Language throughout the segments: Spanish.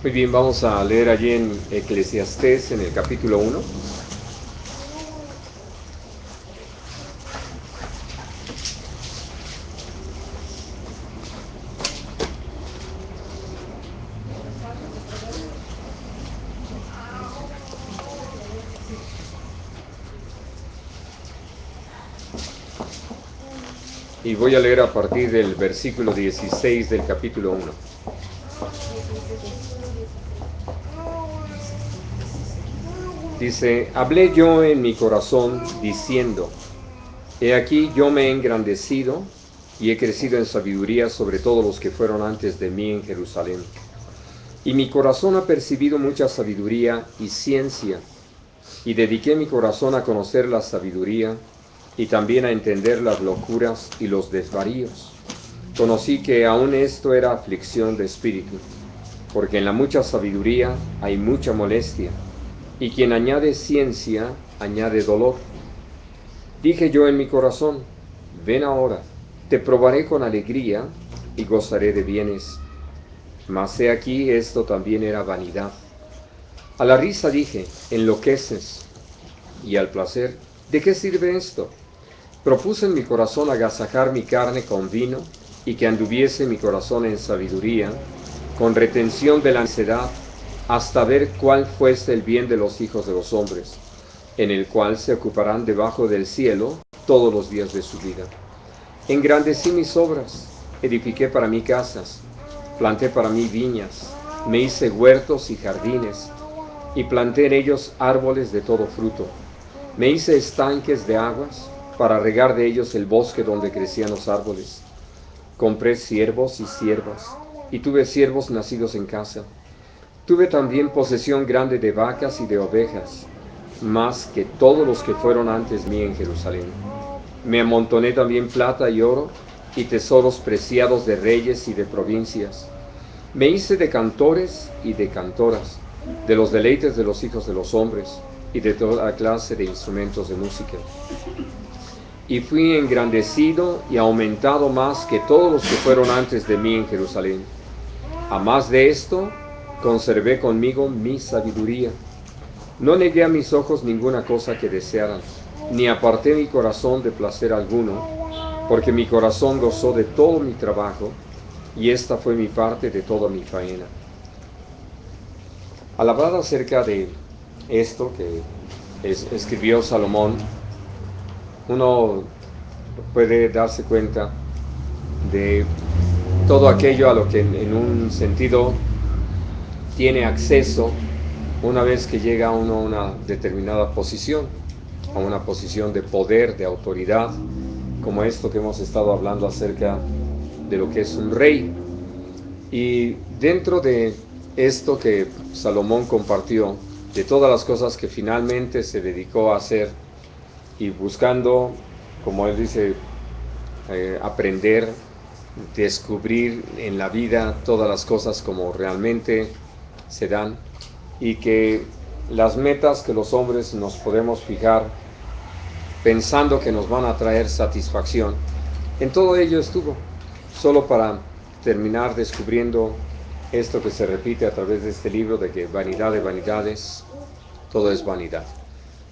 Muy bien, vamos a leer allí en Eclesiastés en el capítulo 1. Y voy a leer a partir del versículo 16 del capítulo 1. Dice, hablé yo en mi corazón diciendo, he aquí yo me he engrandecido y he crecido en sabiduría sobre todos los que fueron antes de mí en Jerusalén. Y mi corazón ha percibido mucha sabiduría y ciencia, y dediqué mi corazón a conocer la sabiduría y también a entender las locuras y los desvaríos. Conocí que aún esto era aflicción de espíritu, porque en la mucha sabiduría hay mucha molestia, y quien añade ciencia añade dolor. Dije yo en mi corazón, ven ahora, te probaré con alegría y gozaré de bienes. Mas he aquí esto también era vanidad. A la risa dije, enloqueces, y al placer, ¿de qué sirve esto? Propuse en mi corazón agasajar mi carne con vino, y que anduviese mi corazón en sabiduría, con retención de la necedad, hasta ver cuál fuese el bien de los hijos de los hombres, en el cual se ocuparán debajo del cielo todos los días de su vida. Engrandecí mis obras, edifiqué para mí casas, planté para mí viñas, me hice huertos y jardines, y planté en ellos árboles de todo fruto. Me hice estanques de aguas, para regar de ellos el bosque donde crecían los árboles. Compré siervos y siervas, y tuve siervos nacidos en casa. Tuve también posesión grande de vacas y de ovejas, más que todos los que fueron antes mí en Jerusalén. Me amontoné también plata y oro, y tesoros preciados de reyes y de provincias. Me hice de cantores y de cantoras, de los deleites de los hijos de los hombres, y de toda clase de instrumentos de música. Y fui engrandecido y aumentado más que todos los que fueron antes de mí en Jerusalén. A más de esto, conservé conmigo mi sabiduría. No negué a mis ojos ninguna cosa que desearan, ni aparté mi corazón de placer alguno, porque mi corazón gozó de todo mi trabajo, y esta fue mi parte de toda mi faena. Al hablar acerca de esto que escribió Salomón, uno puede darse cuenta de todo aquello a lo que en un sentido tiene acceso una vez que llega uno a una determinada posición, a una posición de poder, de autoridad, como esto que hemos estado hablando acerca de lo que es un rey. Y dentro de esto que Salomón compartió, de todas las cosas que finalmente se dedicó a hacer y buscando, como él dice, aprender, descubrir en la vida todas las cosas como realmente se dan, y que las metas que los hombres nos podemos fijar pensando que nos van a traer satisfacción, en todo ello estuvo, solo para terminar descubriendo esto que se repite a través de este libro, de que vanidad de vanidades, todo es vanidad,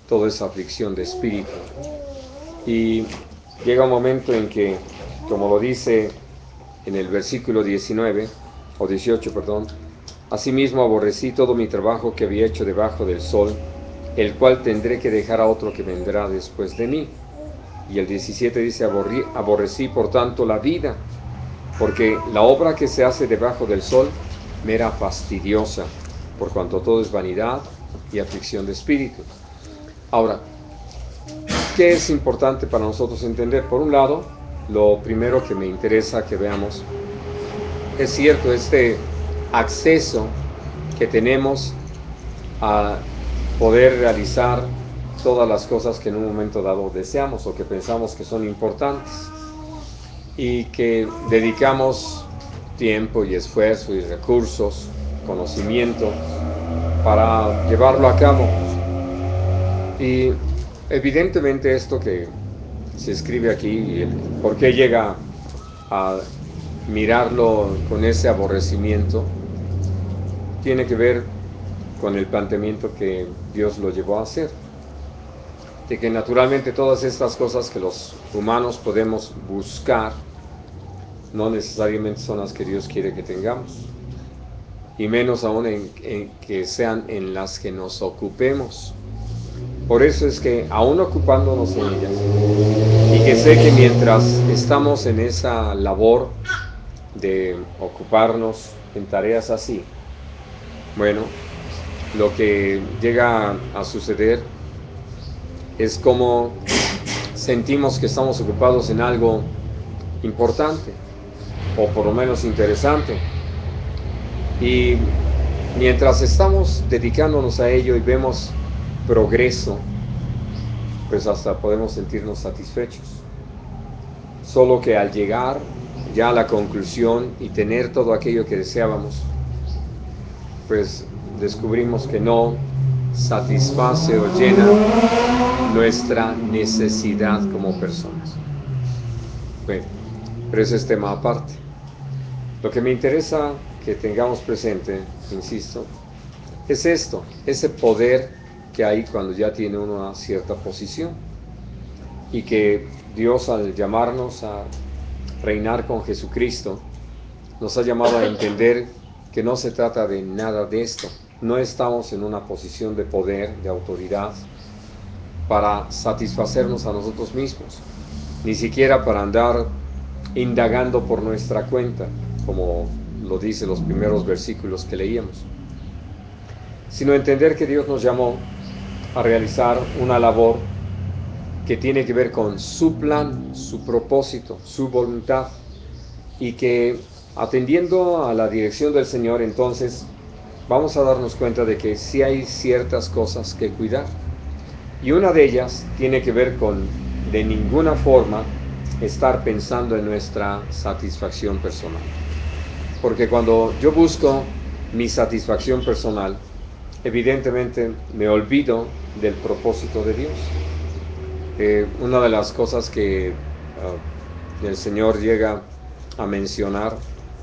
todo es aflicción de espíritu. Y llega un momento en que, como lo dice en el versículo 19, o 18, perdón, asimismo aborrecí todo mi trabajo que había hecho debajo del sol, el cual tendré que dejar a otro que vendrá después de mí. Y el 17 dice, aborrecí por tanto la vida, porque la obra que se hace debajo del sol me era fastidiosa, por cuanto todo es vanidad y aflicción de espíritu. Ahora, ¿qué es importante para nosotros entender? Por un lado, lo primero que me interesa que veamos es cierto, este acceso que tenemos a poder realizar todas las cosas que en un momento dado deseamos o que pensamos que son importantes, y que dedicamos tiempo y esfuerzo y recursos, conocimiento para llevarlo a cabo. Y evidentemente esto que se escribe aquí, y el por qué llega a mirarlo con ese aborrecimiento, tiene que ver con el planteamiento que Dios lo llevó a hacer, de que naturalmente todas estas cosas que los humanos podemos buscar no necesariamente son las que Dios quiere que tengamos, y menos aún en que sean en las que nos ocupemos. Por eso es que aún ocupándonos en ellas, y que sé que mientras estamos en esa labor de ocuparnos en tareas así, bueno, lo que llega a suceder es como sentimos que estamos ocupados en algo importante, o por lo menos interesante, y mientras estamos dedicándonos a ello y vemos progreso, pues hasta podemos sentirnos satisfechos. Solo que al llegar ya a la conclusión y tener todo aquello que deseábamos, pues descubrimos que no satisface o llena nuestra necesidad como personas. Bueno, pero ese es tema aparte. Lo que me interesa que tengamos presente, insisto, es esto, ese poder que hay cuando ya tiene uno una cierta posición, y que Dios, al llamarnos a reinar con Jesucristo, nos ha llamado a entender que no se trata de nada de esto. No estamos en una posición de poder, de autoridad, para satisfacernos a nosotros mismos, ni siquiera para andar indagando por nuestra cuenta, como lo dice los primeros versículos que leíamos, sino entender que Dios nos llamó a realizar una labor que tiene que ver con su plan, su propósito, su voluntad, y que atendiendo a la dirección del Señor, entonces vamos a darnos cuenta de que sí hay ciertas cosas que cuidar. Y una de ellas tiene que ver con, de ninguna forma, estar pensando en nuestra satisfacción personal. Porque cuando yo busco mi satisfacción personal, evidentemente me olvido del propósito de Dios. Una de las cosas que el Señor llega a mencionar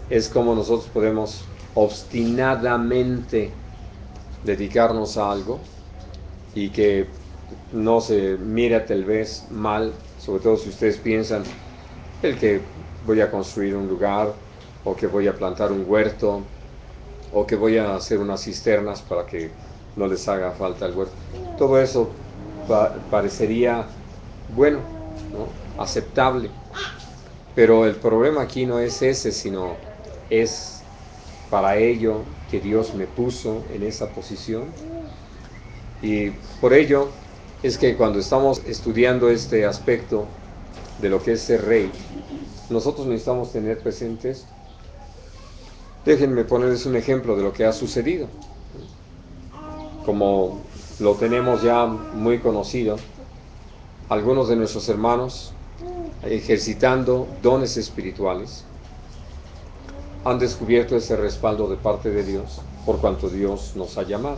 es cómo nosotros podemos obstinadamente dedicarnos a algo y que no se mira tal vez mal, sobre todo si ustedes piensan el que voy a construir un lugar, o que voy a plantar un huerto, o que voy a hacer unas cisternas para que no les haga falta el huerto. Todo eso parecería bueno, ¿no? Aceptable. Pero el problema aquí no es ese, sino es para ello que Dios me puso en esa posición. Y por ello es que cuando estamos estudiando este aspecto de lo que es ser rey, nosotros necesitamos tener presentes. Déjenme ponerles un ejemplo de lo que ha sucedido. Como lo tenemos ya muy conocido, algunos de nuestros hermanos, ejercitando dones espirituales, han descubierto ese respaldo de parte de Dios, por cuanto Dios nos ha llamado.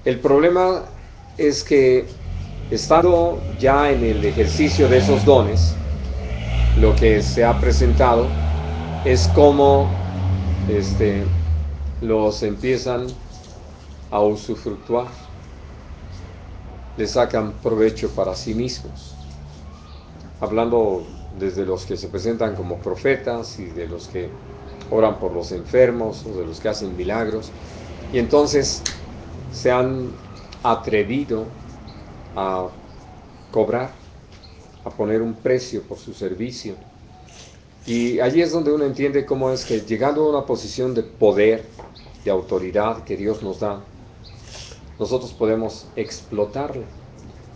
El problema es que, estando ya en el ejercicio de esos dones, lo que se ha presentado es cómo los empiezan a usufructuar, le sacan provecho para sí mismos, hablando desde los que se presentan como profetas y de los que oran por los enfermos o de los que hacen milagros, y entonces se han atrevido a cobrar, a poner un precio por su servicio. Y allí es donde uno entiende cómo es que, llegando a una posición de poder, de autoridad que Dios nos da, nosotros podemos explotarla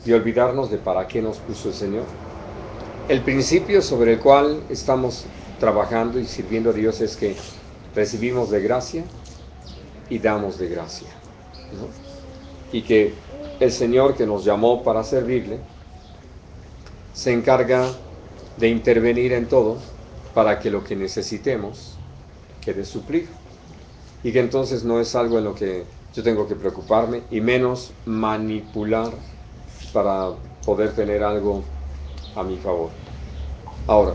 y olvidarnos de para qué nos puso el Señor. El principio sobre el cual estamos trabajando y sirviendo a Dios es que recibimos de gracia y damos de gracia, ¿no? Y que el Señor, que nos llamó para servirle, se encarga de intervenir en todo para que lo que necesitemos quede suplido, y que entonces no es algo en lo que yo tengo que preocuparme, y menos manipular para poder tener algo a mi favor. Ahora,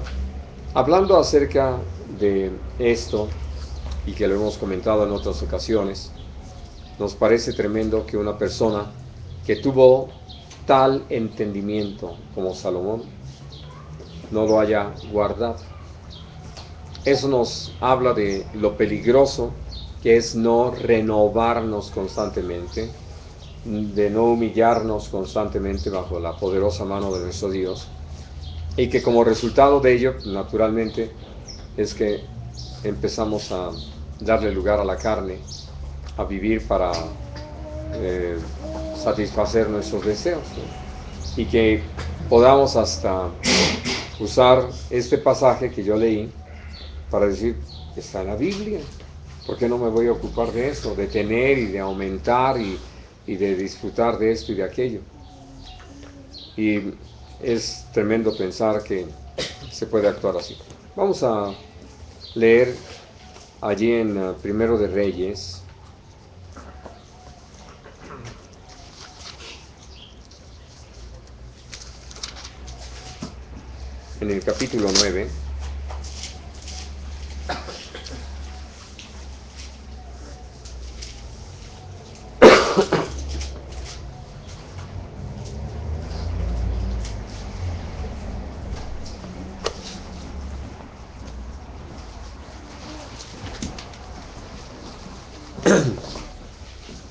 hablando acerca de esto, y que lo hemos comentado en otras ocasiones, nos parece tremendo que una persona que tuvo tal entendimiento como Salomón no lo haya guardado. Eso nos habla de lo peligroso que es no renovarnos constantemente, de no humillarnos constantemente bajo la poderosa mano de nuestro Dios, y que como resultado de ello, naturalmente, es que empezamos a darle lugar a la carne, a vivir para satisfacer nuestros deseos, ¿no? Y que podamos hasta usar este pasaje que yo leí para decir, está en la Biblia, ¿por qué no me voy a ocupar de eso? De tener y de aumentar y de disfrutar de esto y de aquello. Y es tremendo pensar que se puede actuar así. Vamos a leer allí en Primero de Reyes, en el capítulo 9.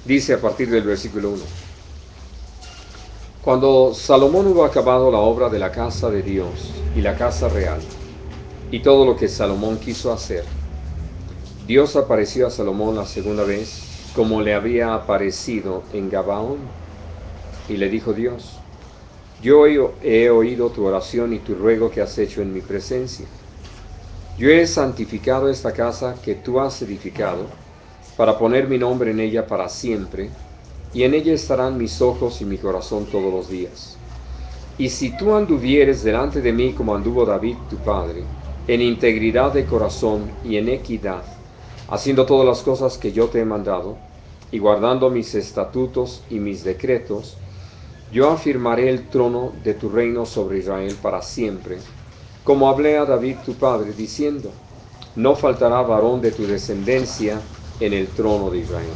Dice a partir del versículo 1. Cuando Salomón hubo acabado la obra de la casa de Dios y la casa real, y todo lo que Salomón quiso hacer, Dios apareció a Salomón la segunda vez, como le había aparecido en Gabaón, y le dijo Dios, yo he oído tu oración y tu ruego que has hecho en mi presencia. Yo he santificado esta casa que tú has edificado, para poner mi nombre en ella para siempre, y en ella estarán mis ojos y mi corazón todos los días. Y si tú anduvieres delante de mí como anduvo David tu padre, en integridad de corazón y en equidad, haciendo todas las cosas que yo te he mandado, y guardando mis estatutos y mis decretos, yo afirmaré el trono de tu reino sobre Israel para siempre, como hablé a David tu padre, diciendo, no faltará varón de tu descendencia en el trono de Israel.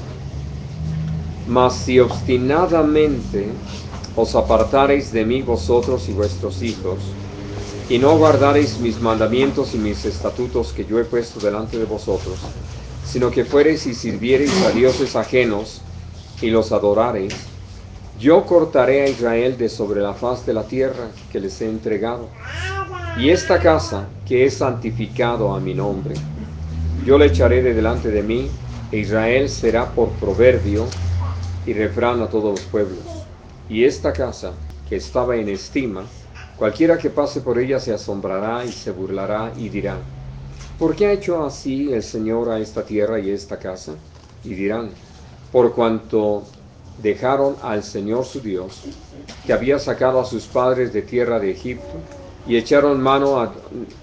Mas si obstinadamente os apartareis de mí vosotros y vuestros hijos, y no guardareis mis mandamientos y mis estatutos que yo he puesto delante de vosotros, sino que fuereis y sirviereis a dioses ajenos y los adorareis, yo cortaré a Israel de sobre la faz de la tierra que les he entregado. Y esta casa que he santificado a mi nombre, yo la echaré de delante de mí, e Israel será por proverbio y refrán a todos los pueblos. Y esta casa, que estaba en estima, cualquiera que pase por ella se asombrará y se burlará y dirá, ¿por qué ha hecho así el Señor a esta tierra y a esta casa? Y dirán, por cuanto dejaron al Señor su Dios, que había sacado a sus padres de tierra de Egipto, y echaron mano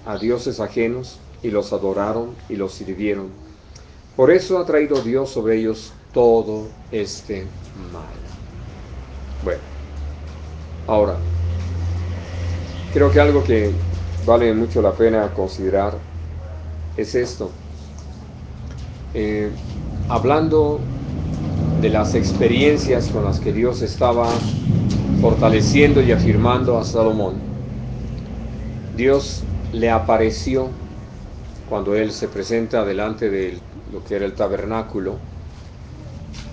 a dioses ajenos, y los adoraron y los sirvieron. Por eso ha traído Dios sobre ellos todo este mal. Bueno, ahora, creo que algo que vale mucho la pena considerar es esto. Hablando de las experiencias con las que Dios estaba fortaleciendo y afirmando a Salomón, Dios le apareció cuando él se presenta delante de lo que era el tabernáculo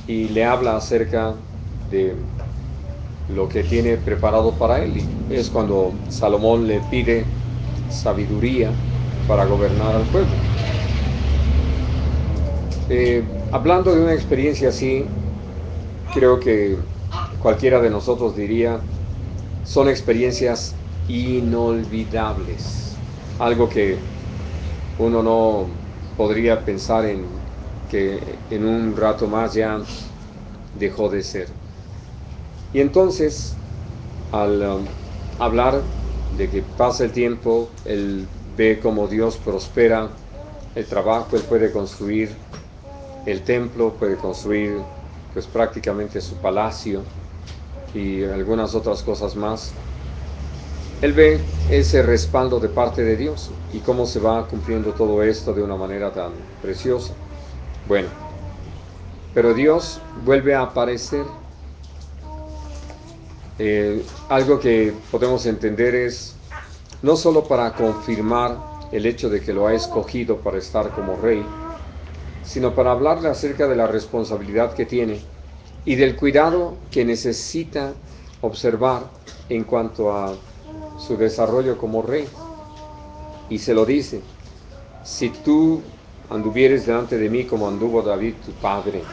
y le habla acerca de lo que tiene preparado para él. Y es cuando Salomón le pide sabiduría para gobernar al pueblo. Hablando de una experiencia así, creo que cualquiera de nosotros diría, son experiencias inolvidables. Algo que uno no podría pensar en que en un rato más ya dejó de ser. Y entonces, al hablar de que pasa el tiempo, él ve cómo Dios prospera el trabajo, él puede construir el templo, puede construir pues prácticamente su palacio y algunas otras cosas más. Él ve ese respaldo de parte de Dios y cómo se va cumpliendo todo esto de una manera tan preciosa. Bueno, pero Dios vuelve a aparecer. Algo que podemos entender es no solo para confirmar el hecho de que lo ha escogido para estar como rey, sino para hablarle acerca de la responsabilidad que tiene y del cuidado que necesita observar en cuanto a su desarrollo como rey. Y se lo dice: si tú anduvieres delante de mí como anduvo David tu padre,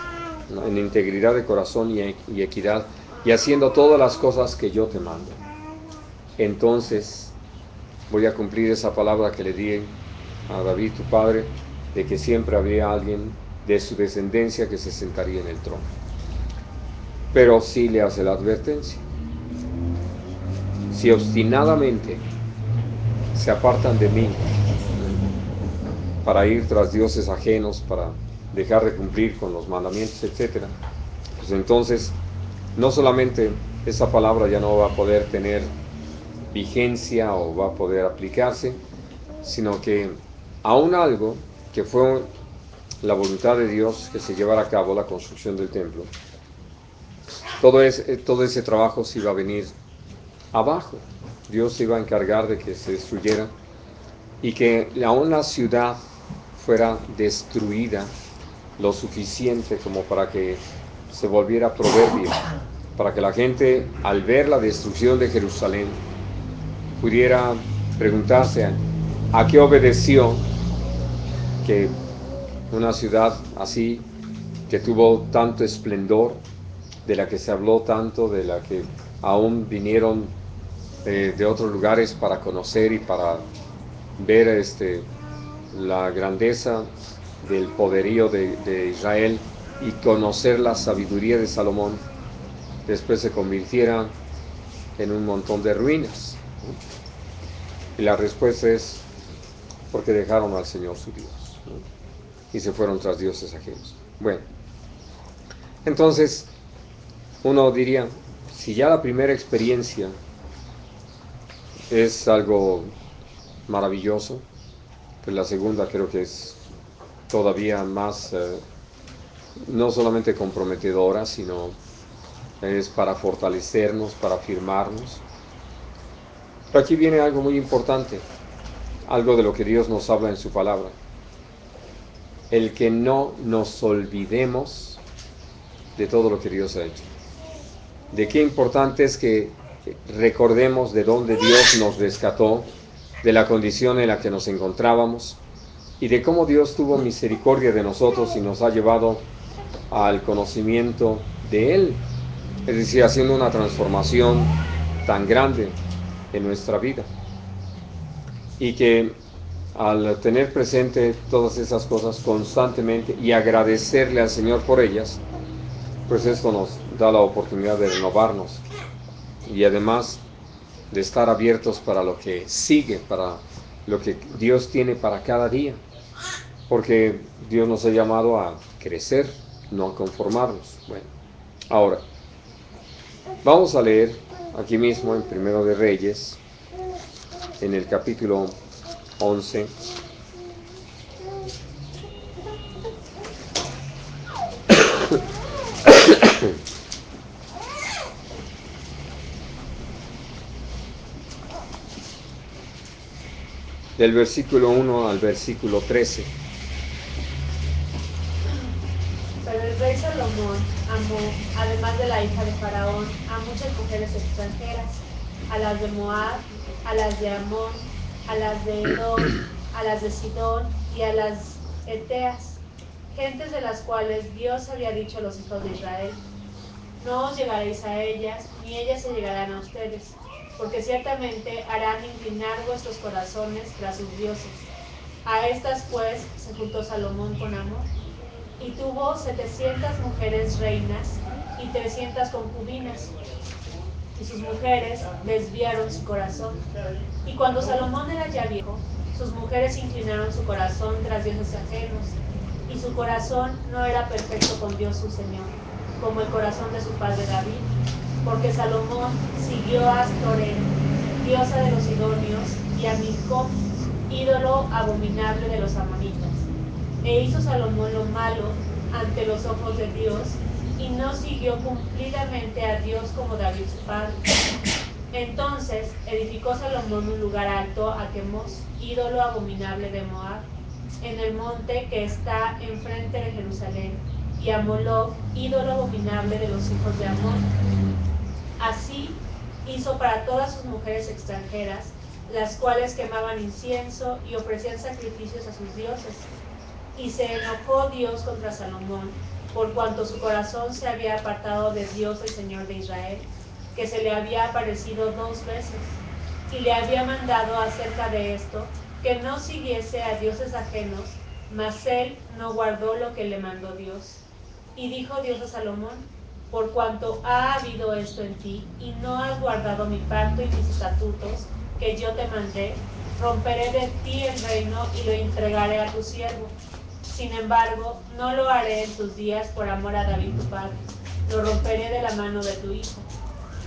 ¿no?, en integridad de corazón y equidad, y haciendo todas las cosas que yo te mando, entonces voy a cumplir esa palabra que le di a David tu padre, de que siempre habría alguien de su descendencia que se sentaría en el trono. Pero sí le hace la advertencia: si obstinadamente se apartan de mí para ir tras dioses ajenos, para dejar de cumplir con los mandamientos, etc., pues entonces no solamente esa palabra ya no va a poder tener vigencia o va a poder aplicarse, sino que aún algo que fue la voluntad de Dios, que se llevara a cabo la construcción del templo, todo ese trabajo se iba a venir abajo. Dios se iba a encargar de que se destruyera y que aún la ciudad fuera destruida lo suficiente como para que se volviera proverbio, para que la gente, al ver la destrucción de Jerusalén, pudiera preguntarse a qué obedeció que una ciudad así, que tuvo tanto esplendor, de la que se habló tanto, de la que aún vinieron de otros lugares para conocer y para ver la grandeza del poderío de Israel y conocer la sabiduría de Salomón, después se convirtiera en un montón de ruinas. Y la respuesta es porque dejaron al Señor su Dios, ¿no?, y se fueron tras dioses ajenos. Bueno, entonces uno diría, si ya la primera experiencia es algo maravilloso, pues la segunda creo que es todavía más, no solamente comprometedora, sino es para fortalecernos, para afirmarnos. Pero aquí viene algo muy importante, algo de lo que Dios nos habla en su palabra: el que no nos olvidemos de todo lo que Dios ha hecho. De qué importante es que recordemos de dónde Dios nos rescató, de la condición en la que nos encontrábamos y de cómo Dios tuvo misericordia de nosotros y nos ha llevado al conocimiento de Él, es decir, haciendo una transformación tan grande en nuestra vida. Y que al tener presente todas esas cosas constantemente y agradecerle al Señor por ellas, pues esto nos da la oportunidad de renovarnos y además de estar abiertos para lo que sigue, para lo que Dios tiene para cada día, porque Dios nos ha llamado a crecer, no a conformarnos. Bueno, ahora vamos a leer aquí mismo en Primero de Reyes, en el capítulo 11, del versículo 1 al versículo 13. Pero el rey Salomón amó, además de la hija de Faraón, a muchas mujeres extranjeras, a las de Moab, a las de Amón, a las de Edom, a las de Sidón y a las Eteas, gentes de las cuales Dios había dicho a los hijos de Israel: no os llegaréis a ellas, ni ellas se llegarán a ustedes, porque ciertamente harán inclinar vuestros corazones tras sus dioses. A estas pues se juntó Salomón con amor, y tuvo 700 mujeres reinas y 300 concubinas, y sus mujeres desviaron su corazón. Y cuando Salomón era ya viejo, sus mujeres inclinaron su corazón tras dioses ajenos, y su corazón no era perfecto con Dios su Señor, como el corazón de su padre David, porque Salomón siguió a Astoreth, diosa de los sidonios, y a Milcom, ídolo abominable de los amonitas. E hizo Salomón lo malo ante los ojos de Dios, y no siguió cumplidamente a Dios como David su padre. Entonces edificó Salomón un lugar alto a Quemos, ídolo abominable de Moab, en el monte que está enfrente de Jerusalén, y a Moloc, ídolo abominable de los hijos de Amón. Así hizo para todas sus mujeres extranjeras, las cuales quemaban incienso y ofrecían sacrificios a sus dioses. Y se enojó Dios contra Salomón, por cuanto su corazón se había apartado de Dios el Señor de Israel, que se le había aparecido 2 veces, y le había mandado acerca de esto, que no siguiese a dioses ajenos, mas él no guardó lo que le mandó Dios. Y dijo Dios a Salomón: por cuanto ha habido esto en ti, y no has guardado mi pacto y mis estatutos, que yo te mandé, romperé de ti el reino y lo entregaré a tu siervo. Sin embargo, no lo haré en tus días por amor a David tu padre, lo romperé de la mano de tu hijo.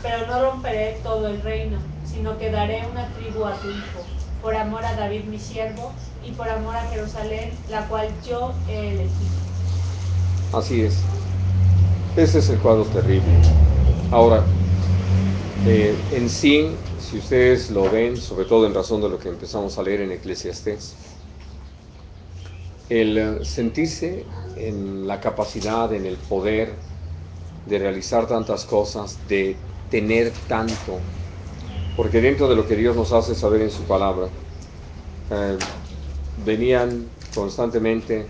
Pero no romperé todo el reino, sino que daré una tribu a tu hijo, por amor a David mi siervo, y por amor a Jerusalén, la cual yo he elegido. Así es. Ese es el cuadro terrible. Ahora, en sí, si ustedes lo ven, sobre todo en razón de lo que empezamos a leer en Eclesiastés, el sentirse en la capacidad, en el poder de realizar tantas cosas, de tener tanto, porque dentro de lo que Dios nos hace saber en su palabra, venían constantemente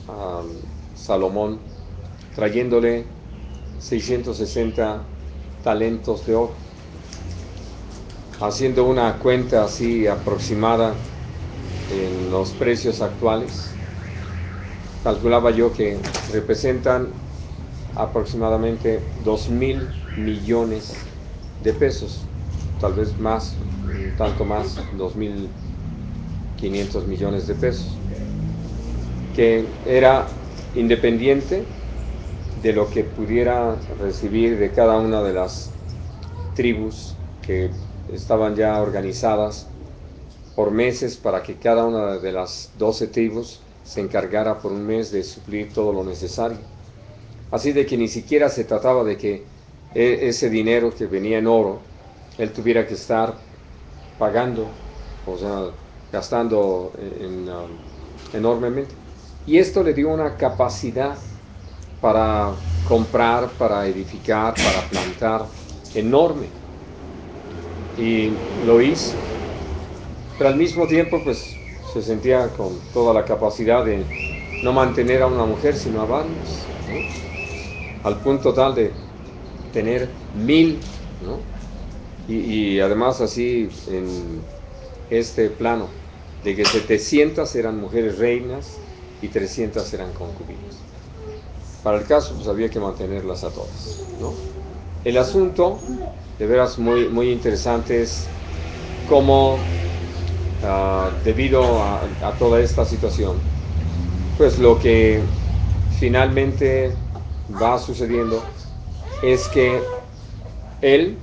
a Salomón trayéndole 660 talentos de oro. Haciendo una cuenta así aproximada en los precios actuales, calculaba yo que representan aproximadamente 2,000 millones de pesos, tal vez más, un tanto más, 2,500 millones de pesos, que era independiente de lo que pudiera recibir de cada una de las tribus que estaban ya organizadas por meses para que cada una de las 12 tribus se encargara por un mes de suplir todo lo necesario. Así de que ni siquiera se trataba de que ese dinero que venía en oro, él tuviera que estar pagando, o sea, gastando enormemente. Y esto le dio una capacidad para comprar, para edificar, para plantar, enorme. Y lo hizo. Pero al mismo tiempo, pues, se sentía con toda la capacidad de no mantener a una mujer, sino a varios, ¿no? Al punto tal de tener 1,000, ¿no? Y además así en este plano, de que 700 eran mujeres reinas y 300 eran concubinas. Para el caso, pues había que mantenerlas a todas, ¿no? El asunto, de veras muy, muy interesante, es cómo, debido a toda esta situación, pues lo que finalmente va sucediendo es que él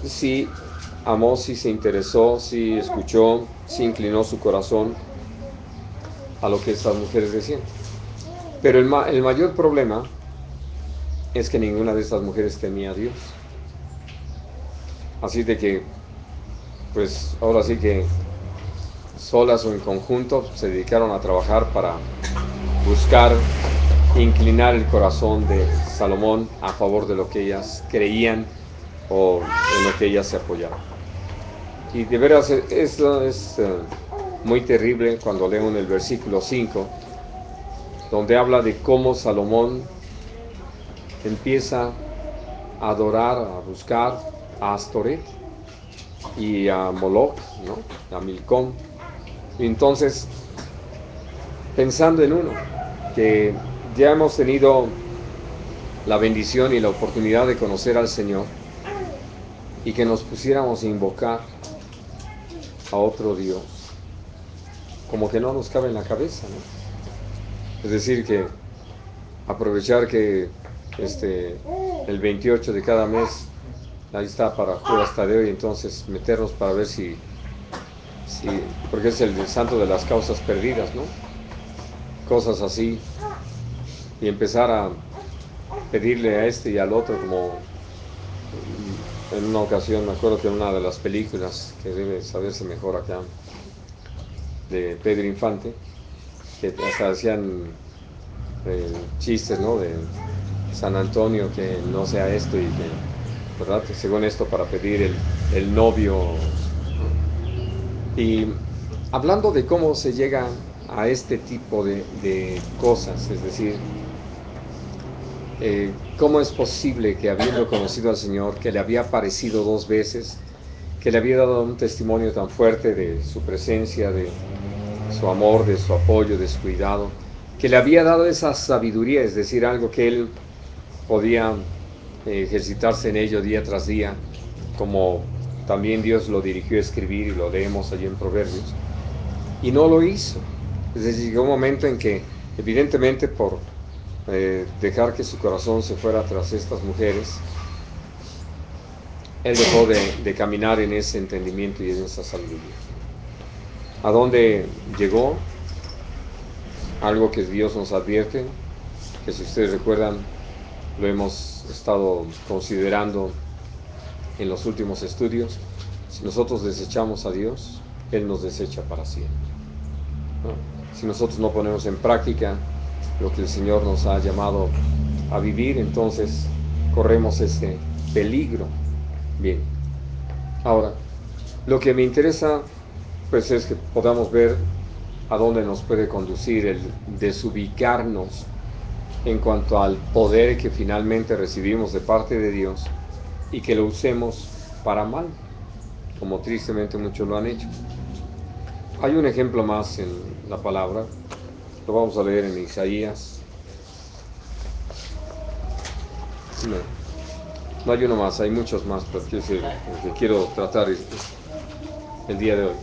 sí amó, sí se interesó, sí escuchó, sí inclinó su corazón a lo que estas mujeres decían. Pero el mayor problema es que ninguna de estas mujeres temía a Dios. Así de que, pues ahora sí que solas o en conjunto se dedicaron a trabajar para buscar inclinar el corazón de Salomón a favor de lo que ellas creían o en lo que ellas se apoyaban. Y de veras esto es muy terrible cuando leo en el versículo 5, donde habla de cómo Salomón empieza a adorar, a buscar a Astoret y a Moloch, ¿no? A Milcom. Y entonces, pensando en uno, que ya hemos tenido la bendición y la oportunidad de conocer al Señor, y que nos pusiéramos a invocar a otro Dios, como que no nos cabe en la cabeza, ¿no? Es decir, que aprovechar que el 28 de cada mes ahí está para Judas Tadeo, y entonces meternos para ver si porque es el santo de las causas perdidas, ¿no? cosas así, y empezar a pedirle a este y al otro, como en una ocasión, me acuerdo que en una de las películas, que debe saberse mejor acá, de Pedro Infante, que hasta hacían chistes, ¿no? De San Antonio, que no sea esto y que, ¿verdad? Según esto, para pedir el novio, ¿no? Y hablando de cómo se llega a este tipo de cosas, es decir, ¿cómo es posible que habiendo conocido al Señor, que le había aparecido 2 veces, que le había dado un testimonio tan fuerte de su presencia, de su amor, de su apoyo, de su cuidado, que le había dado esa sabiduría, es decir, algo que él podía ejercitarse en ello día tras día, como también Dios lo dirigió a escribir y lo leemos allí en Proverbios, y no lo hizo? Es decir, llegó un momento en que, evidentemente por dejar que su corazón se fuera tras estas mujeres, él dejó de caminar en ese entendimiento y en esa sabiduría. ¿A dónde llegó? Algo que Dios nos advierte, que si ustedes recuerdan, lo hemos estado considerando en los últimos estudios. Si nosotros desechamos a Dios, Él nos desecha para siempre, ¿no? Si nosotros no ponemos en práctica lo que el Señor nos ha llamado a vivir, entonces corremos ese peligro. Bien, ahora, lo que me interesa pues es que podamos ver a dónde nos puede conducir el desubicarnos en cuanto al poder que finalmente recibimos de parte de Dios y que lo usemos para mal, como tristemente muchos lo han hecho. Hay un ejemplo más en la palabra, lo vamos a leer en Isaías. No hay uno más, hay muchos más, pero es el que quiero tratar el día de hoy.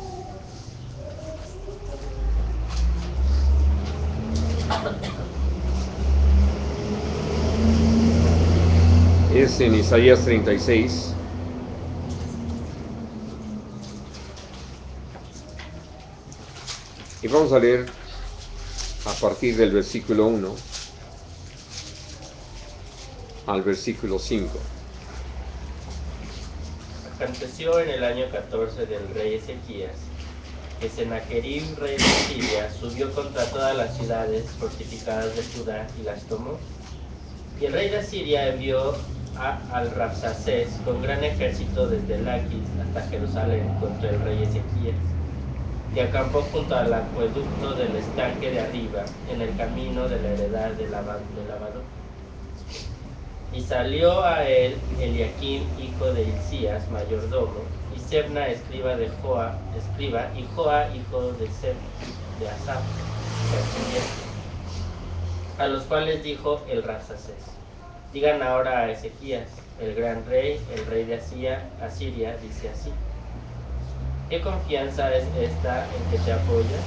Es en Isaías 36. Y vamos a leer a partir del versículo 1 al versículo 5. Aconteció en el año 14 del rey Ezequías, que Sennacherib, rey de Siria, subió contra todas las ciudades fortificadas de Judá y las tomó. Y el rey de Siria envió al Rabsacés con gran ejército desde Laquis hasta Jerusalén contra el rey Ezequías, y acampó junto al acueducto del estanque de arriba, en el camino de la heredad de lavador. Y salió a él Eliaquim, hijo de Hilcías, mayordomo, y Sebna, escriba, y Joa, hijo de Asaf, canciller, a los cuales dijo el Rabsacés: digan ahora a Ezequías, el gran rey, el rey de Asiria, dice así: ¿qué confianza es esta en que te apoyas?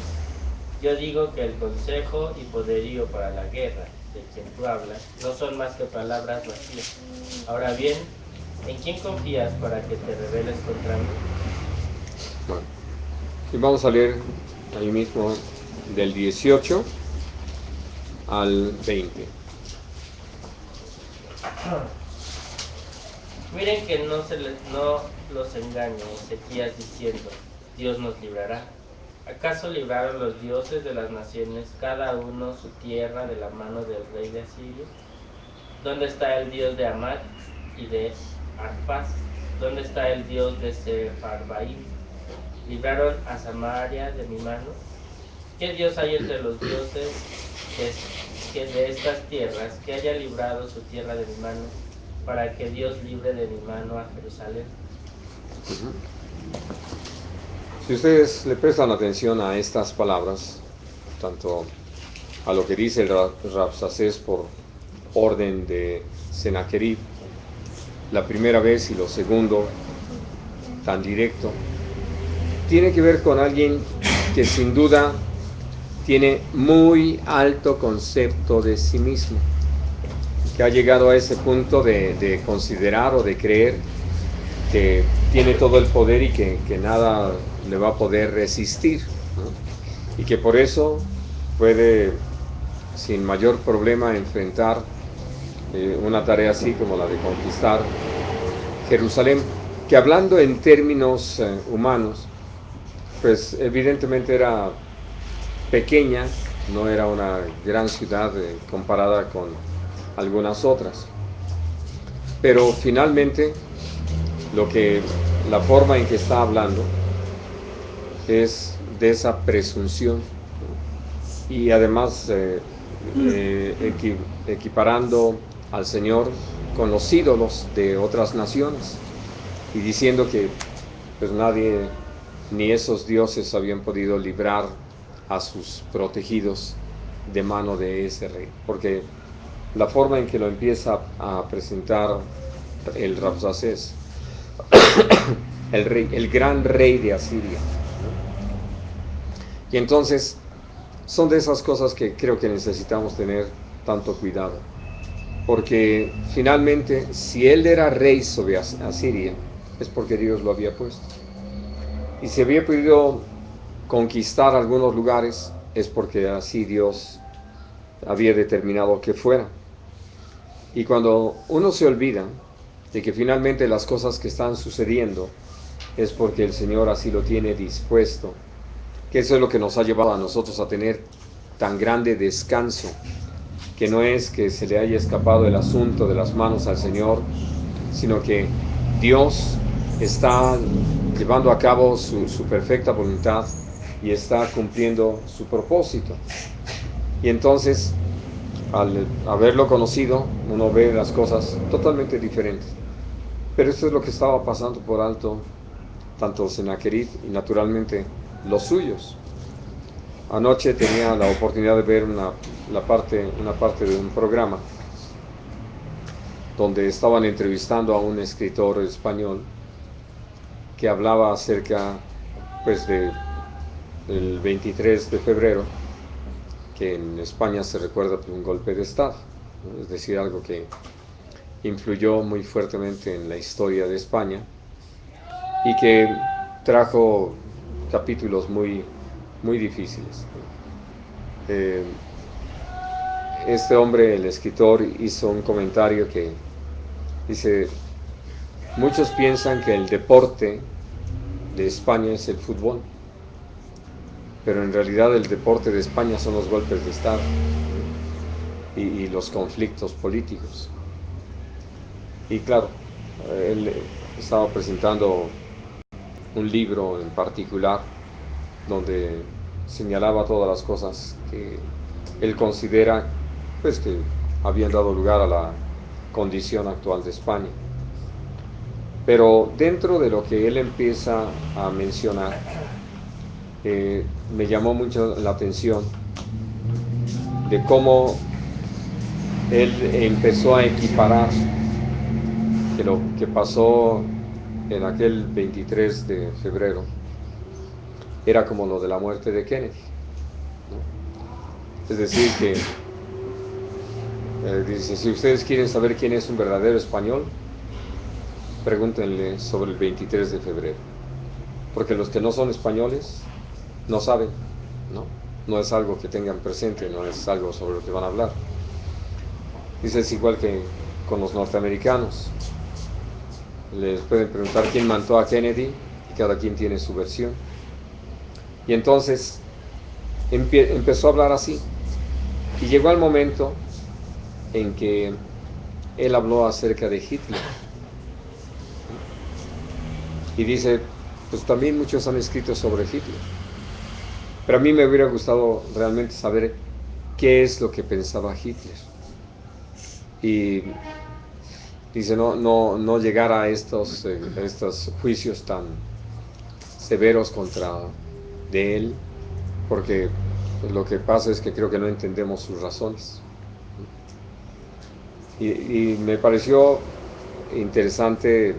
Yo digo que el consejo y poderío para la guerra de quien tú hablas no son más que palabras vacías. Ahora bien, ¿en quién confías para que te rebeles contra mí? Bueno, y vamos a leer ahí mismo del 18 al 20. Miren que no los engañe Ezequías diciendo: Dios nos librará. ¿Acaso libraron los dioses de las naciones cada uno su tierra de la mano del rey de Asiria? ¿Dónde está el Dios de Hamat y de Arfaz? ¿Dónde está el Dios de Sefarbaim? ¿Libraron a Samaria de mi mano? ¿Qué Dios hay entre los dioses que de estas tierras que haya librado su tierra de mi mano, para que Dios libre de mi mano a Jerusalén? Si ustedes le prestan atención a estas palabras, tanto a lo que dice el Rabsacés por orden de Sennacherib, la primera vez, y lo segundo, tan directo, tiene que ver con alguien que sin duda tiene muy alto concepto de sí mismo, que ha llegado a ese punto de considerar o de creer que tiene todo el poder y que nada le va a poder resistir, ¿no? Y que por eso puede sin mayor problema enfrentar una tarea así como la de conquistar Jerusalén, que hablando en términos humanos, pues evidentemente era pequeña, no era una gran ciudad comparada con algunas otras. Pero finalmente la forma en que está hablando es de esa presunción, y además equiparando al Señor con los ídolos de otras naciones y diciendo que pues nadie ni esos dioses habían podido librar a sus protegidos de mano de ese rey, porque la forma en que lo empieza a presentar el Rabsacés, el rey, el gran rey de Asiria, ¿no? Y entonces son de esas cosas que creo que necesitamos tener tanto cuidado, porque finalmente si él era rey sobre Asiria es porque Dios lo había puesto, y si había podido conquistar algunos lugares es porque así Dios había determinado que fuera. Y cuando uno se olvida de que finalmente las cosas que están sucediendo es porque el Señor así lo tiene dispuesto, que eso es lo que nos ha llevado a nosotros a tener tan grande descanso, que no es que se le haya escapado el asunto de las manos al Señor, sino que Dios está llevando a cabo su perfecta voluntad y está cumpliendo su propósito. Y entonces, al haberlo conocido, uno ve las cosas totalmente diferentes. Pero esto es lo que estaba pasando por alto tanto Sennacherib y naturalmente los suyos. Anoche tenía la oportunidad de ver una parte de un programa donde estaban entrevistando a un escritor español que hablaba acerca pues del 23 de febrero, que en España se recuerda por un golpe de Estado, ¿no? Es decir, algo que influyó muy fuertemente en la historia de España y que trajo capítulos muy, muy difíciles. Eh, este hombre, el escritor, hizo un comentario que dice: muchos piensan que el deporte de España es el fútbol, pero en realidad el deporte de España son los golpes de Estado y los conflictos políticos. Y claro, él estaba presentando un libro en particular donde señalaba todas las cosas que él considera pues que habían dado lugar a la condición actual de España. Pero dentro de lo que él empieza a mencionar, me llamó mucho la atención de cómo él empezó a equiparar que lo que pasó en aquel 23 de febrero era como lo de la muerte de Kennedy, ¿no? Es decir, que dice: si ustedes quieren saber quién es un verdadero español, pregúntenle sobre el 23 de febrero, porque los que no son españoles no saben, ¿no? No es algo que tengan presente, no es algo sobre lo que van a hablar. Dice: es igual que con los norteamericanos, les pueden preguntar quién mató a Kennedy y cada quien tiene su versión. Y entonces empezó a hablar así, y llegó el momento en que él habló acerca de Hitler y dice: pues también muchos han escrito sobre Hitler, pero a mí me hubiera gustado realmente saber qué es lo que pensaba Hitler. Y dice: no llegar a estos juicios tan severos contra de él, porque lo que pasa es que creo que no entendemos sus razones. Y me pareció interesante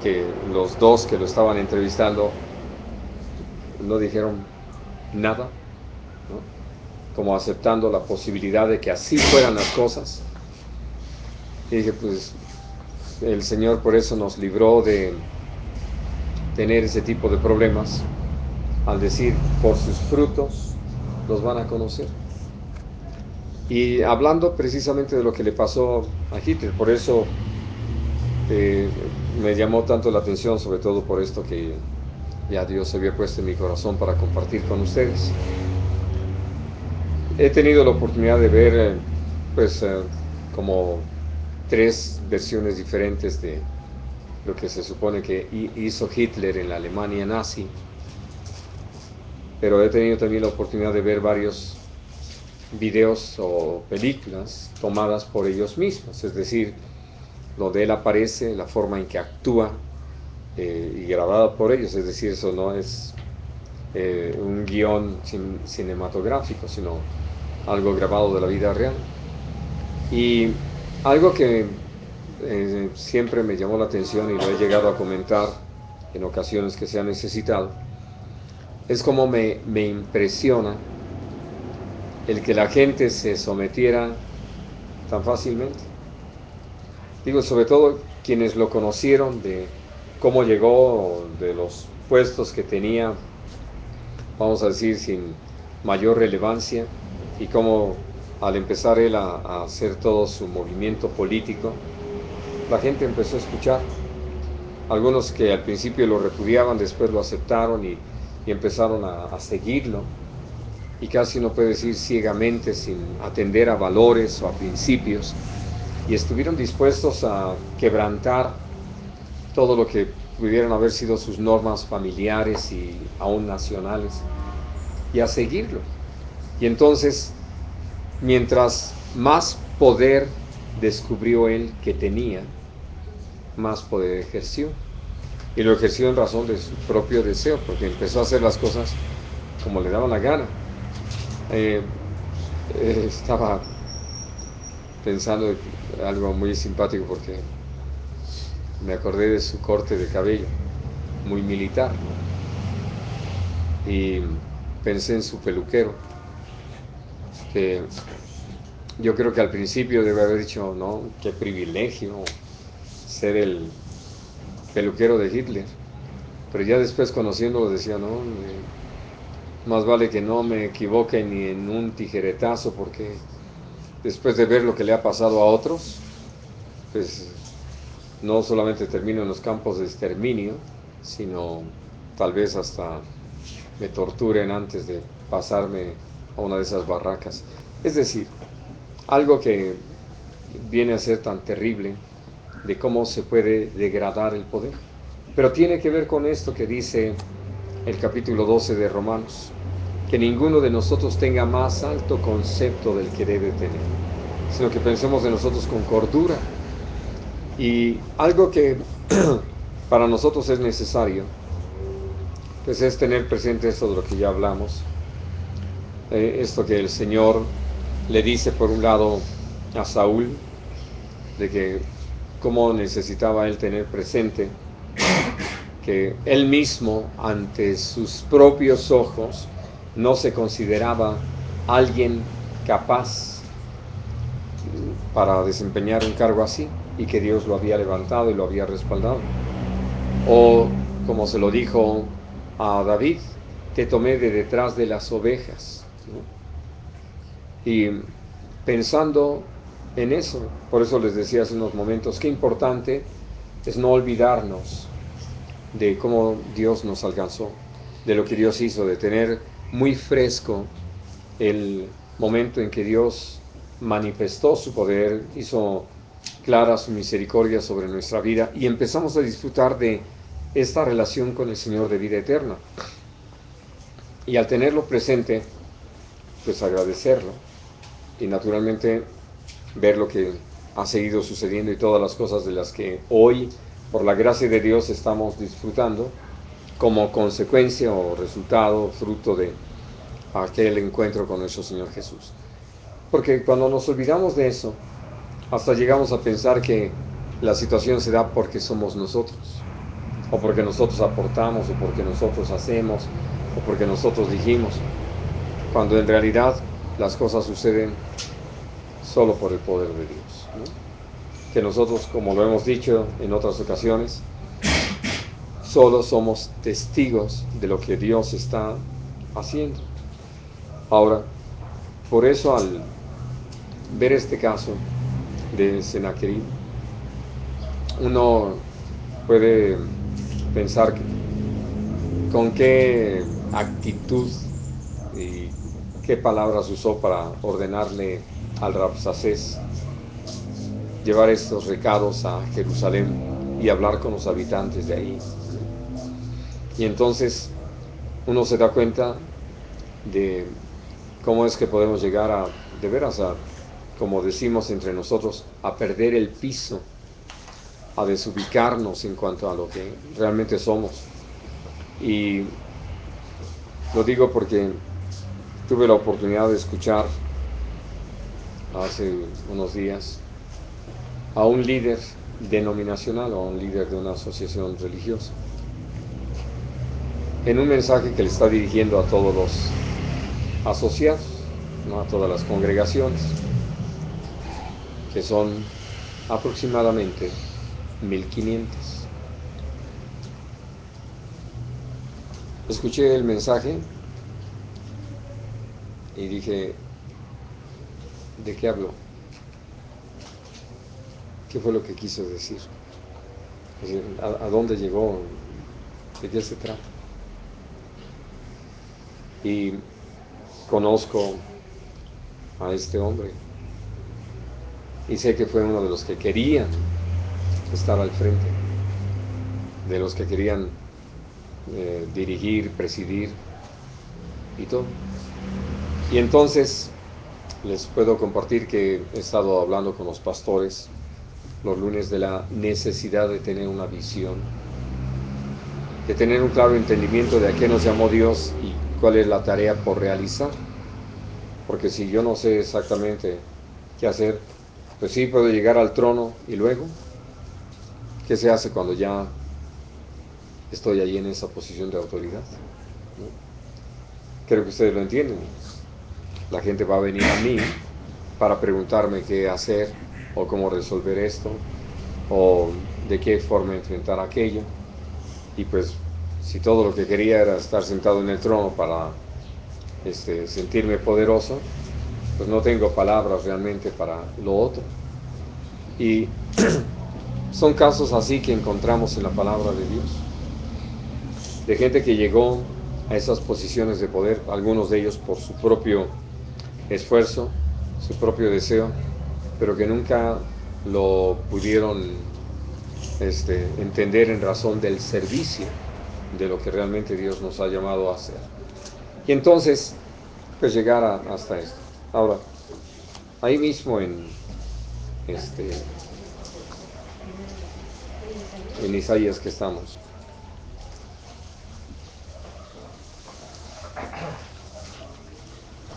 que los dos que lo estaban entrevistando no dijeron nada, ¿no? Como aceptando la posibilidad de que así fueran las cosas. Y dije: pues el Señor por eso nos libró de tener ese tipo de problemas, al decir: por sus frutos los van a conocer. Y hablando precisamente de lo que le pasó a Hitler, por eso me llamó tanto la atención, sobre todo por esto que ya Dios había puesto en mi corazón para compartir con ustedes. He tenido la oportunidad de ver como 3 versiones diferentes de lo que se supone que hizo Hitler en la Alemania nazi, pero he tenido también la oportunidad de ver varios videos o películas tomadas por ellos mismos, es decir, donde él aparece, la forma en que actúa y grabada por ellos, es decir, eso no es un guión cinematográfico, sino algo grabado de la vida real. Y algo que siempre me llamó la atención y lo he llegado a comentar en ocasiones que se ha necesitado, es como me impresiona el que la gente se sometiera tan fácilmente. Digo, sobre todo quienes lo conocieron, de cómo llegó, de los puestos que tenía, vamos a decir, sin mayor relevancia, y cómo al empezar él a hacer todo su movimiento político, la gente empezó a escuchar. Algunos que al principio lo repudiaban, después lo aceptaron y empezaron a seguirlo. Y casi no puede decir ciegamente, sin atender a valores o a principios. Y estuvieron dispuestos a quebrantar todo lo que pudieran haber sido sus normas familiares y aún nacionales, y a seguirlo. Y entonces, mientras más poder descubrió él que tenía, más poder ejerció. Y lo ejerció en razón de su propio deseo, porque empezó a hacer las cosas como le daba la gana. Estaba pensando algo muy simpático, porque me acordé de su corte de cabello, muy militar, ¿no? Y pensé en su peluquero, que yo creo que al principio debe haber dicho, no, qué privilegio ser el peluquero de Hitler, pero ya después conociéndolo decía, no, más vale que no me equivoque ni en un tijeretazo, porque después de ver lo que le ha pasado a otros, pues no solamente termino en los campos de exterminio, sino tal vez hasta me torturen antes de pasarme a una de esas barracas. Es decir, algo que viene a ser tan terrible, de cómo se puede degradar el poder. Pero tiene que ver con esto que dice el capítulo 12 de Romanos, que ninguno de nosotros tenga más alto concepto del que debe tener, sino que pensemos de nosotros con cordura. Y algo que para nosotros es necesario, pues es tener presente esto de lo que ya hablamos, esto que el Señor le dice por un lado a Saúl, de que cómo necesitaba él tener presente que él mismo, ante sus propios ojos, no se consideraba alguien capaz para desempeñar un cargo así, y que Dios lo había levantado y lo había respaldado. O como se lo dijo a David, te tomé de detrás de las ovejas, ¿no? Y pensando en eso, por eso les decía hace unos momentos, qué importante es no olvidarnos de cómo Dios nos alcanzó, de lo que Dios hizo, de tener muy fresco el momento en que Dios manifestó su poder, hizo clara su misericordia sobre nuestra vida, y empezamos a disfrutar de esta relación con el Señor de vida eterna. Y al tenerlo presente, pues agradecerlo, y naturalmente ver lo que ha seguido sucediendo y todas las cosas de las que hoy, por la gracia de Dios, estamos disfrutando como consecuencia o resultado, fruto de aquel encuentro con nuestro Señor Jesús. Porque cuando nos olvidamos de eso, hasta llegamos a pensar que la situación se da porque somos nosotros, o porque nosotros aportamos, o porque nosotros hacemos, o porque nosotros dijimos, cuando en realidad las cosas suceden solo por el poder de Dios, ¿no? Que nosotros, como lo hemos dicho en otras ocasiones, solo somos testigos de lo que Dios está haciendo. Ahora, por eso al ver este caso de Sennacherib, uno puede pensar con qué actitud y qué palabras usó para ordenarle al Rabsacés llevar estos recados a Jerusalén y hablar con los habitantes de ahí. Y entonces uno se da cuenta de cómo es que podemos llegar a, de veras, a, como decimos entre nosotros, a perder el piso, a desubicarnos en cuanto a lo que realmente somos. Y lo digo porque tuve la oportunidad de escuchar hace unos días a un líder denominacional o a un líder de una asociación religiosa en un mensaje que le está dirigiendo a todos los asociados, ¿no? A todas las congregaciones, que son aproximadamente 1500. Escuché el mensaje y dije, ¿de qué habló? ¿Qué fue lo que quiso decir? Es decir, ¿a dónde llegó? ¿De qué se trata? Y conozco a este hombre y sé que fue uno de los que querían estar al frente, de los que querían dirigir, presidir y todo. Y entonces les puedo compartir que he estado hablando con los pastores los lunes de la necesidad de tener una visión, de tener un claro entendimiento de a qué nos llamó Dios y cuál es la tarea por realizar. Porque si yo no sé exactamente qué hacer, pues sí puedo llegar al trono y luego, ¿qué se hace cuando ya estoy allí en esa posición de autoridad? ¿No? Creo que ustedes lo entienden. La gente va a venir a mí para preguntarme qué hacer o cómo resolver esto o de qué forma enfrentar aquello. Y pues si todo lo que quería era estar sentado en el trono para sentirme poderoso, pues no tengo palabras realmente para lo otro. Y son casos así que encontramos en la palabra de Dios, de gente que llegó a esas posiciones de poder, algunos de ellos por su propio esfuerzo, su propio deseo, pero que nunca lo pudieron entender en razón del servicio de lo que realmente Dios nos ha llamado a hacer. Y entonces, pues llegar hasta esto. Ahora, ahí mismo en Isaías que estamos,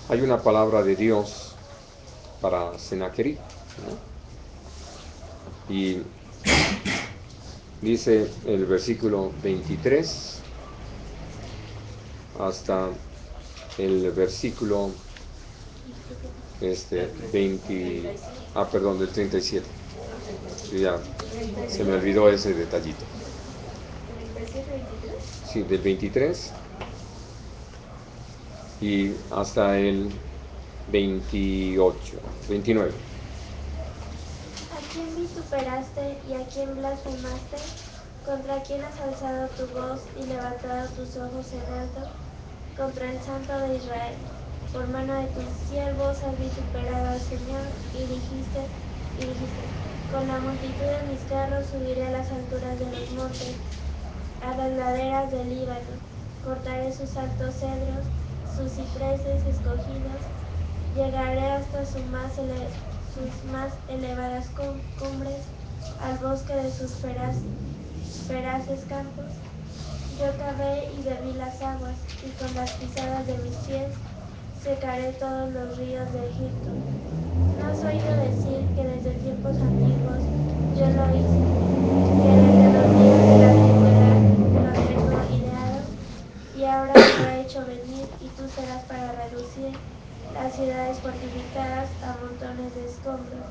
hay una palabra de Dios para Sennacherib, ¿no? Y dice el versículo 23 hasta el versículo 20, perdón, del 37. Ya se me olvidó ese detallito. ¿El versículo 23? Sí, del 23 y hasta el 28, 29. ¿A quién vituperaste y a quién blasfemaste? ¿Contra quién has alzado tu voz y levantado tus ojos en alto? Contra el Santo de Israel. Por mano de tus siervos has vituperado al Señor y dijiste, con la multitud de mis carros subiré a las alturas de los montes, a las laderas del Líbano. Cortaré sus altos cedros, sus cipreses escogidos, llegaré hasta sus más elevadas cumbres, al bosque de sus feraces campos. Yo cavé y bebí las aguas, y con las pisadas de mis pies secaré todos los ríos de Egipto. ¿No has oído decir que desde tiempos antiguos yo lo hice? Que desde los días de la antigüedad lo tengo ideado, y ahora lo he hecho venir, y tú serás para reducir las ciudades fortificadas a montones de escombros.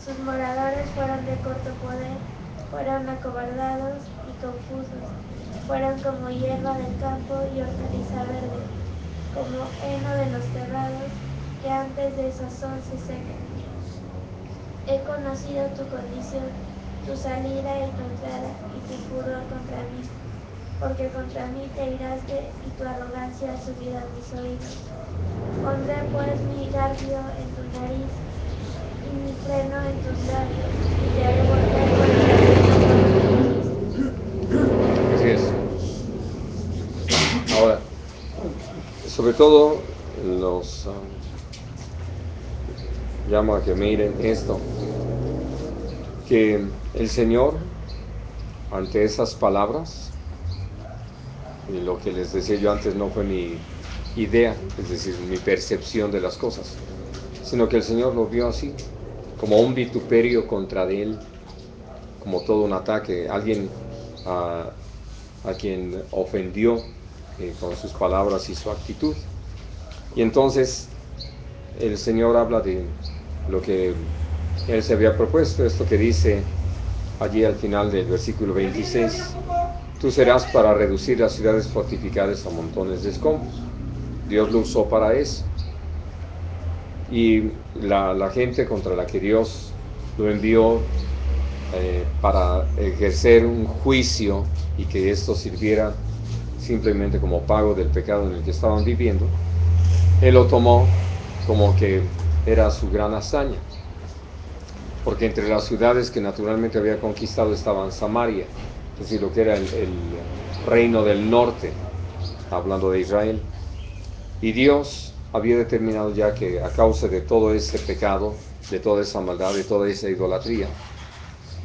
Sus moradores fueron de corto poder, fueron acobardados y confusos, fueron como hierba del campo y hortaliza verde, como heno de los terrados, que antes de sazón se seca. He conocido tu condición, tu salida y tu entrada, y tu furor contra mí, porque contra mí te iraste y tu arrogancia ha subido a mis oídos. Pondré pues mi garfio en tu nariz y mi freno en tus labios, y te haré volver por el camino por donde viniste. Así es. Ahora, sobre todo los llamo a que miren esto, que el Señor, ante esas palabras, y lo que les decía yo antes no fue mi idea, es decir, mi percepción de las cosas, sino que el Señor lo vio así, como un vituperio contra de él, como todo un ataque, alguien a quien ofendió con sus palabras y su actitud. Y entonces el Señor habla de lo que Él se había propuesto, esto que dice allí al final del versículo 26, tú serás para reducir las ciudades fortificadas a montones de escombros. Dios lo usó para eso. Y la gente contra la que Dios lo envió para ejercer un juicio y que esto sirviera simplemente como pago del pecado en el que estaban viviendo, Él lo tomó como que era su gran hazaña. Porque entre las ciudades que naturalmente había conquistado estaban Samaria, es decir, lo que era el reino del norte, hablando de Israel. Y Dios había determinado ya que a causa de todo ese pecado, de toda esa maldad, de toda esa idolatría,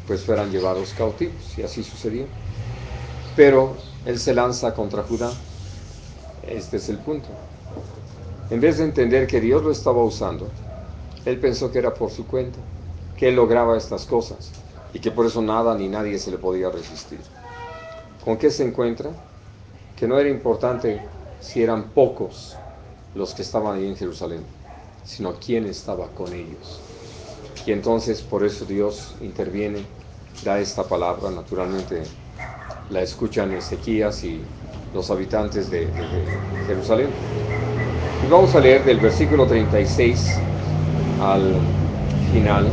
pues fueran llevados cautivos, y así sucedió. Pero Él se lanza contra Judá. Este es el punto. En vez de entender que Dios lo estaba usando, Él pensó que era por su cuenta, que Él lograba estas cosas y que por eso nada ni nadie se le podía resistir. ¿Con qué se encuentra? Que no era importante si eran pocos los que estaban ahí en Jerusalén, sino quién estaba con ellos. Y entonces por eso Dios interviene, da esta palabra, naturalmente la escuchan Ezequías y los habitantes de Jerusalén. Y vamos a leer del versículo 36 al final.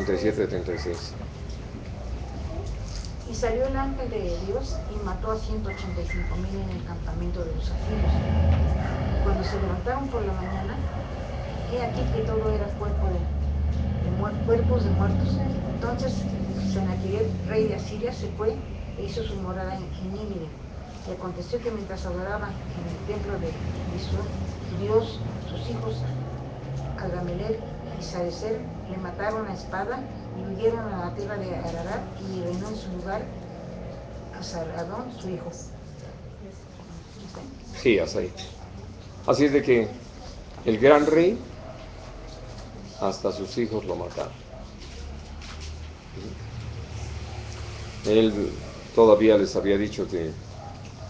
¿37? 37, 36. Y salió el ángel de Dios y mató a 185,000 en el campamento de los asirios. Y cuando se levantaron por la mañana, he aquí que todo era cuerpos de muertos. Entonces Sennacherib, rey de Asiria, se fue e hizo su morada en Nínive. Y aconteció que mientras adoraban en el templo de su Dios, sus hijos Adrammelech y Sarecer le mataron a espada y huyeron a la tierra de Ararat, y reinó en su lugar Asaradón, su hijo. Sí, hasta ahí. Así es de que el gran rey, hasta sus hijos lo mataron. Él todavía les había dicho que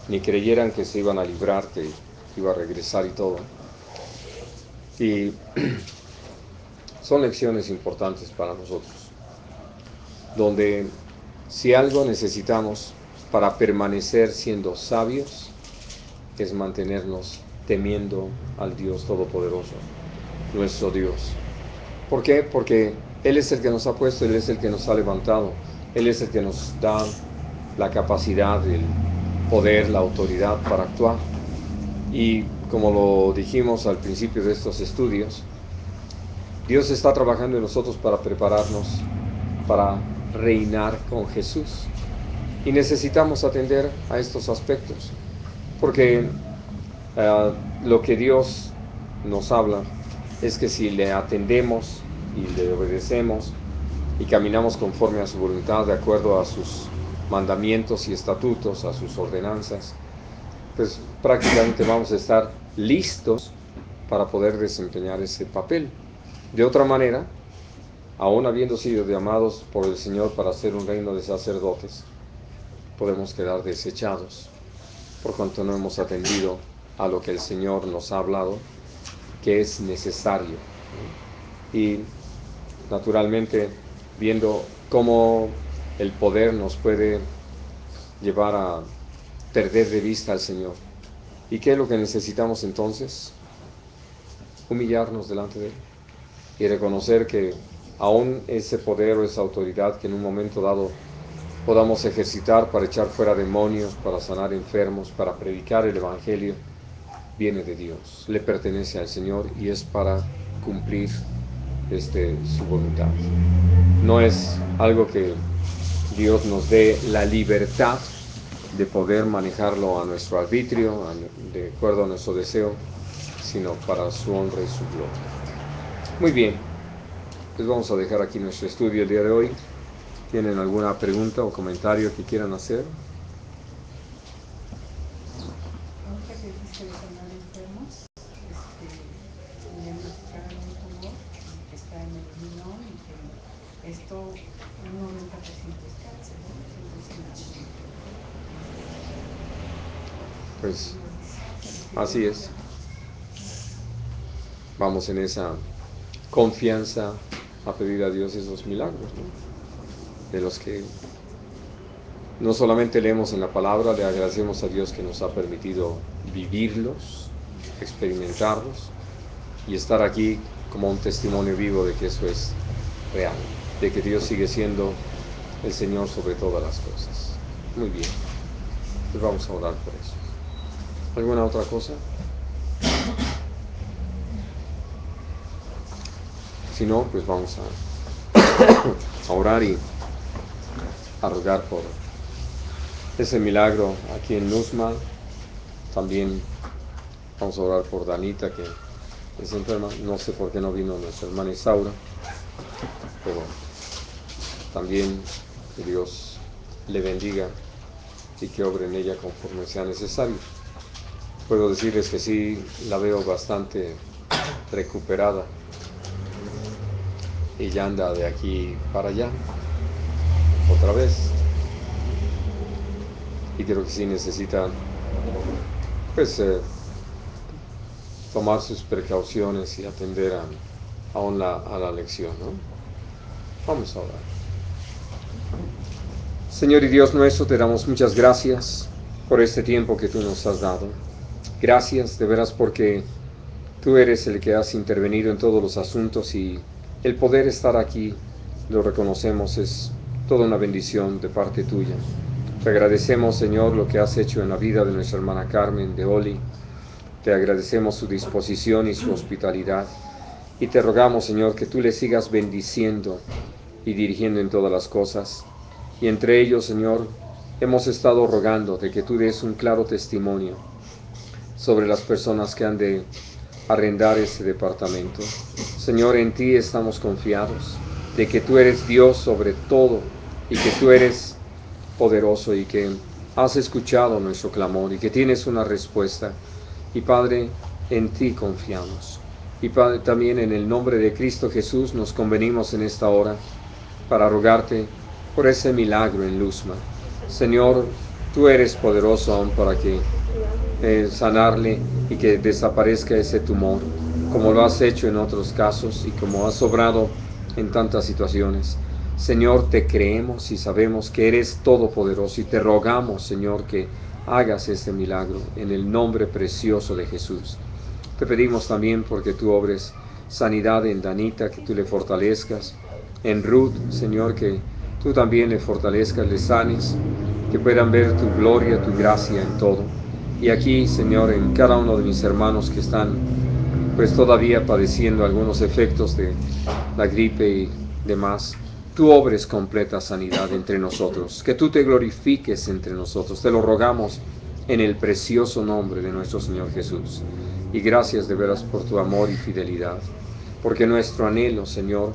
ni creyeran que se iban a librar, que iba a regresar y todo. Y son lecciones importantes para nosotros, donde si algo necesitamos para permanecer siendo sabios, es mantenernos temiendo al Dios Todopoderoso, nuestro Dios. ¿Por qué? Porque Él es el que nos ha puesto, Él es el que nos ha levantado, Él es el que nos da la capacidad, el poder, la autoridad para actuar. Y como lo dijimos al principio de estos estudios, Dios está trabajando en nosotros para prepararnos para reinar con Jesús. Y necesitamos atender a estos aspectos, porque lo que Dios nos habla es que si le atendemos y le obedecemos y caminamos conforme a su voluntad, de acuerdo a sus mandamientos y estatutos, a sus ordenanzas, pues prácticamente vamos a estar listos para poder desempeñar ese papel. De otra manera, aún habiendo sido llamados por el Señor para ser un reino de sacerdotes, podemos quedar desechados. por cuanto no hemos atendido a lo que el Señor nos ha hablado, que es necesario. Y naturalmente, viendo cómo el poder nos puede llevar a perder de vista al Señor. ¿Y qué es lo que necesitamos entonces? Humillarnos delante de Él y reconocer que aún ese poder o esa autoridad que en un momento dado podamos ejercitar para echar fuera demonios, para sanar enfermos, para predicar el Evangelio, viene de Dios, le pertenece al Señor y es para cumplir su voluntad. No es algo que Dios nos dé la libertad de poder manejarlo a nuestro arbitrio, de acuerdo a nuestro deseo, sino para su honra y su gloria. Muy bien, les vamos a dejar aquí nuestro estudio el día de hoy. ¿Tienen alguna pregunta o comentario que quieran hacer? Ahorita que dijiste de sanar enfermos, me diagnosticaron un tumor que está en el riñón y que esto un 90% es cáncer, ¿no? Entonces, Pues así es. Vamos en esa confianza a pedir a Dios esos milagros, ¿no? De los que no solamente leemos en la palabra, le agradecemos a Dios que nos ha permitido vivirlos, experimentarlos y estar aquí como un testimonio vivo de que eso es real, de que Dios sigue siendo el Señor sobre todas las cosas. Muy bien, pues vamos a orar por eso. ¿Alguna otra cosa? Si no, pues vamos a orar y a rogar por ese milagro aquí en Nusma. También vamos a orar por Danita, que es enferma. No sé por qué no vino nuestra hermana Isaura, pero también que Dios le bendiga y que obre en ella conforme sea necesario. Puedo decirles que sí, la veo bastante recuperada y ya anda de aquí para allá otra vez. Y creo que sí necesita pues tomar sus precauciones y atender a la lección, ¿no? Vamos a orar. Señor y Dios nuestro, te damos muchas gracias por este tiempo que tú nos has dado. Gracias de veras porque tú eres el que has intervenido en todos los asuntos y el poder estar aquí, lo reconocemos, es toda una bendición de parte tuya. Te agradecemos, Señor, lo que has hecho en la vida de nuestra hermana Carmen, de Oli. Te agradecemos su disposición y su hospitalidad. Y te rogamos, Señor, que tú le sigas bendiciendo y dirigiendo en todas las cosas. Y entre ellos, Señor, hemos estado rogando de que tú des un claro testimonio sobre las personas que han de arrendar este departamento. Señor, en ti estamos confiados de que tú eres Dios sobre todo y que tú eres poderoso y que has escuchado nuestro clamor y que tienes una respuesta. Y Padre, en ti confiamos. Y Padre, también en el nombre de Cristo Jesús nos convenimos en esta hora para rogarte por ese milagro en Luzma. Señor, tú eres poderoso aún para que sanarle y que desaparezca ese tumor, como lo has hecho en otros casos y como has obrado en tantas situaciones. Señor, te creemos y sabemos que eres todopoderoso y te rogamos, Señor, que hagas este milagro en el nombre precioso de Jesús. Te pedimos también porque tú obres sanidad en Danita, que tú le fortalezcas, en Ruth, Señor, que tú también le fortalezcas, le sanes, que puedan ver tu gloria, tu gracia en todo. Y aquí, Señor, en cada uno de mis hermanos que están pues todavía padeciendo algunos efectos de la gripe y demás, tú obres completa sanidad entre nosotros, que tú te glorifiques entre nosotros, te lo rogamos en el precioso nombre de nuestro Señor Jesús. Y gracias de veras por tu amor y fidelidad, porque nuestro anhelo, Señor,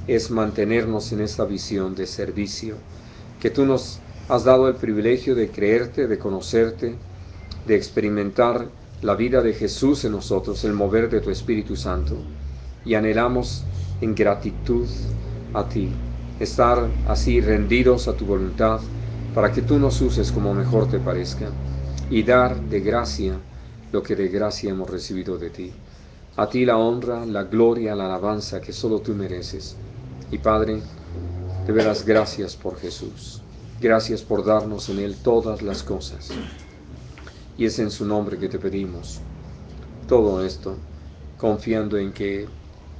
es mantenernos en esta visión de servicio, que tú nos has dado el privilegio de creerte, de conocerte, de experimentar la vida de Jesús en nosotros, el mover de tu Espíritu Santo, y anhelamos en gratitud a ti, estar así rendidos a tu voluntad, para que tú nos uses como mejor te parezca. y dar de gracia lo que de gracia hemos recibido de ti. A ti la honra, la gloria, la alabanza que solo tú mereces. Y Padre, de veras gracias por Jesús. Gracias por darnos en Él todas las cosas. Y es en su nombre que te pedimos todo esto, confiando en que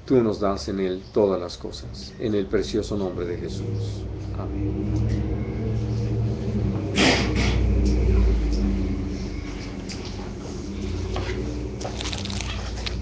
tú nos das en Él todas las cosas. En el precioso nombre de Jesús. Amén.